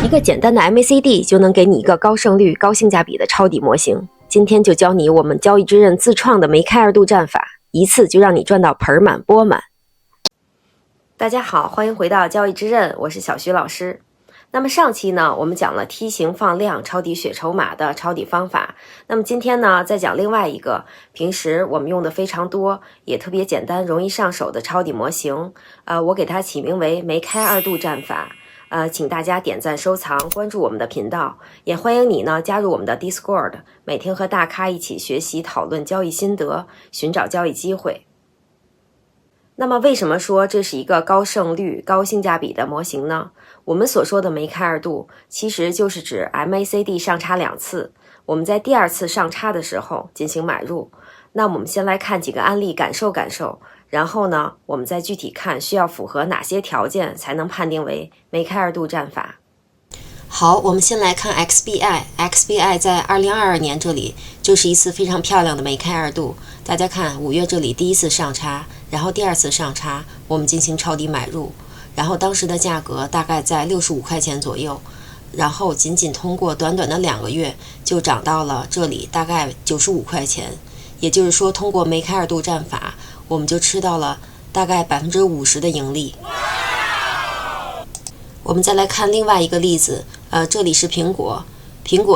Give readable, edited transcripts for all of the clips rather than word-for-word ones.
一个简单的 MACD 就能给你一个高胜率、高性价比的抄底模型。今天就教你我们交易之刃自创的梅开二度战法，一次就让你赚到盆满钵满。大家好，欢迎回到交易之刃，我是小徐老师。那么上期呢，我们讲了梯形放量抄底血筹码的抄底方法。那么今天呢，再讲另外一个平时我们用的非常多，也特别简单、容易上手的抄底模型。我给它起名为梅开二度战法。请大家点赞、收藏、关注我们的频道，也欢迎你呢加入我们的 Discord， 每天和大咖一起学习、讨论交易心得，寻找交易机会。那么为什么说这是一个高胜率、高性价比的模型呢？我们所说的梅开二度，其实就是指 MACD 上插2次，我们在第2次上插的时候进行买入。那我们先来看几个案例，感受感受。然后呢，我们再具体看需要符合哪些条件才能判定为梅开二度战法。好，我们先来看 XBI 在2022年这里就是一次非常漂亮的梅开二度。大家看5月这里第1次上插，然后第2次上插，我们进行抄底买入，然后当时的价格大概在65块钱左右，然后仅通过短短的2个月就涨到了这里大概95块钱，也就是说通过梅开二度战法我们就吃到了大概50%的盈利。我们再来看另外一个例子，这里是苹果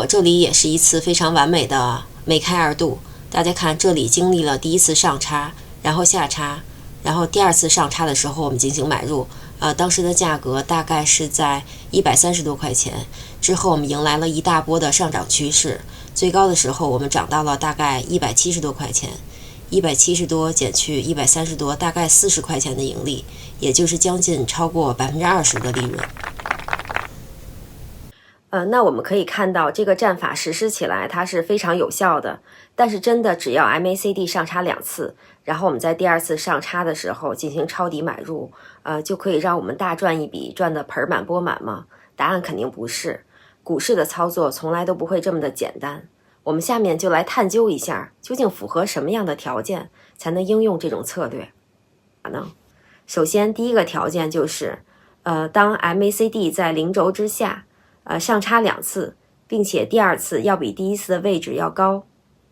这里也是一次非常完美的梅开二度。大家看这里经历了第1次上插，然后下插，然后第2次上插的时候我们进行买入，当时的价格大概是在130多块钱，之后我们迎来了一大波的上涨趋势，最高的时候我们涨到了大概170多块钱。170多减去130多，大概40块钱的盈利，也就是将近超过20%的利润。那我们可以看到这个战法实施起来它是非常有效的，但是真的只要 MACD 上插2次，然后我们在第2次上插的时候进行抄底买入，就可以让我们大赚一笔，赚得盆满钵满吗？答案肯定不是。股市的操作从来都不会这么的简单。我们下面就来探究一下，究竟符合什么样的条件才能应用这种策略呢？首先，第一个条件就是，当 MACD 在0轴之下，上插2次，并且第2次要比第1次的位置要高。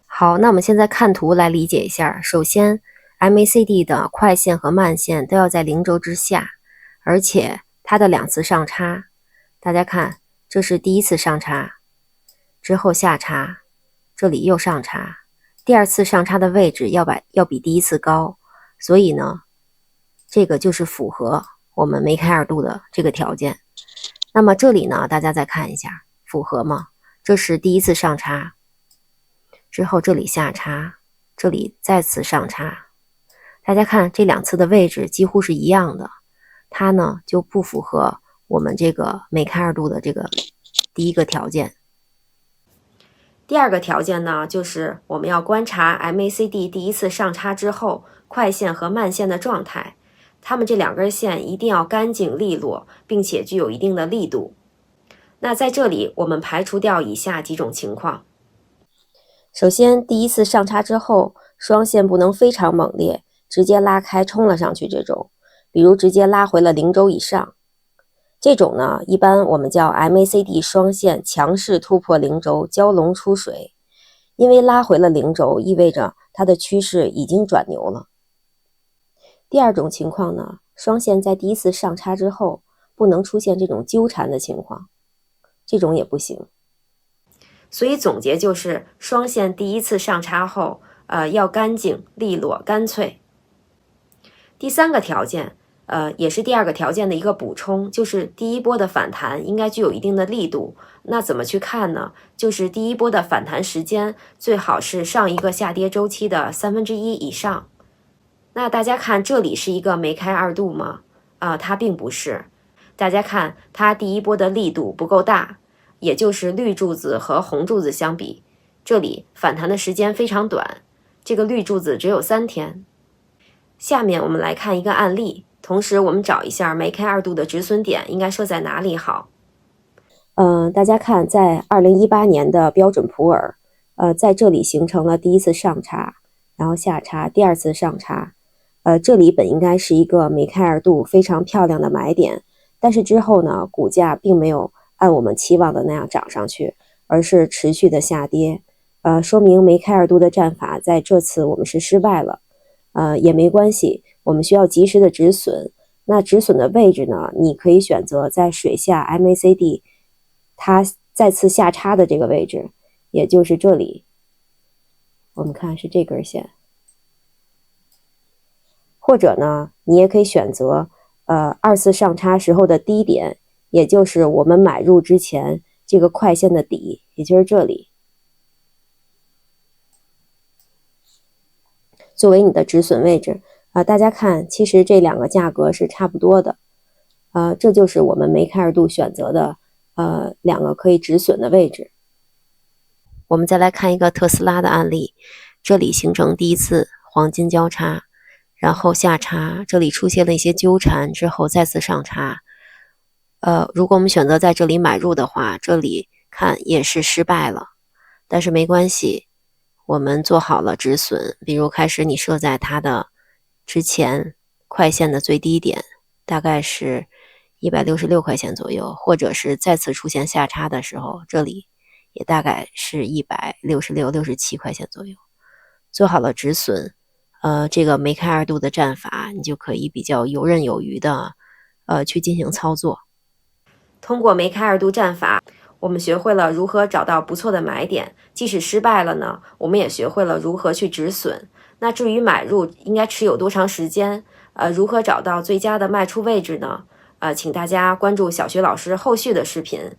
好，那我们现在看图来理解一下。首先 ，MACD 的快线和慢线都要在0轴之下，而且它的2次上插，大家看，这是第1次上插，之后下插。这里又上插，第2次上插的位置要比第1次高，所以呢，这个就是符合我们梅开二度的这个条件。那么这里呢，大家再看一下，符合吗？这是第1次上插，之后这里下插，这里再次上插，大家看这2次的位置几乎是一样的，它呢就不符合我们这个梅开二度的这个第一个条件。第2个条件呢，就是我们要观察 MACD 第1次上插之后快线和慢线的状态，它们这2根线一定要干净利落，并且具有一定的力度。那在这里我们排除掉以下几种情况。首先，第1次上插之后双线不能非常猛烈，直接拉开冲了上去，这种比如直接拉回了0轴以上，这种呢，一般我们叫 MACD 双线强势突破0轴，蛟龙出水。因为拉回了0轴，意味着它的趋势已经转牛了。第2种情况呢，双线在第1次上插之后，不能出现这种纠缠的情况，这种也不行。所以总结就是，双线第1次上插后，要干净、利落、干脆。第3个条件。也是第2个条件的一个补充，就是第1波的反弹应该具有一定的力度。那怎么去看呢？就是第1波的反弹时间最好是上一个下跌周期的1/3以上。那大家看这里是一个梅开二度吗？它并不是。大家看它第1波的力度不够大，也就是绿柱子和红柱子相比，这里反弹的时间非常短，这个绿柱子只有3天。下面我们来看一个案例。同时我们找一下梅开二度的止损点应该设在哪里好。大家看在2018年的标准普尔，在这里形成了第1次上插，然后下插，第2次上插，这里本应该是一个梅开二度非常漂亮的买点，但是之后呢，股价并没有按我们期望的那样涨上去，而是持续的下跌。说明梅开二度的战法在这次我们是失败了。也没关系，我们需要及时的止损。那止损的位置呢，你可以选择在水下 MACD 它再次下叉的这个位置，也就是这里。我们看是这根线。或者呢，你也可以选择二次上叉时候的低点，也就是我们买入之前这个快线的底，也就是这里，作为你的止损位置。大家看，其实这两个价格是差不多的。这就是我们梅开二度选择的两个可以止损的位置。我们再来看一个特斯拉的案例，这里形成第一次黄金交叉，然后下叉，这里出现了一些纠缠之后再次上叉。如果我们选择在这里买入的话，这里看也是失败了，但是没关系，我们做好了止损。比如开始你设在它的之前快线的最低点，大概是166块钱左右，或者是再次出现下叉的时候，这里也大概是166、67块钱左右。做好了止损，这个梅开二度的战法，你就可以比较游刃有余的去进行操作。通过梅开二度战法，我们学会了如何找到不错的买点，即使失败了呢，我们也学会了如何去止损。那至于买入应该持有多长时间，如何找到最佳的卖出位置呢？请大家关注小学老师后续的视频。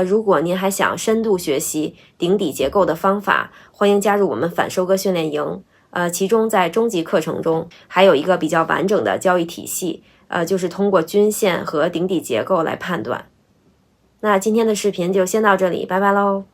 如果您还想深度学习顶底结构的方法，欢迎加入我们反收割训练营。其中在中级课程中还有一个比较完整的交易体系，就是通过均线和顶底结构来判断。那今天的视频就先到这里，拜拜喽。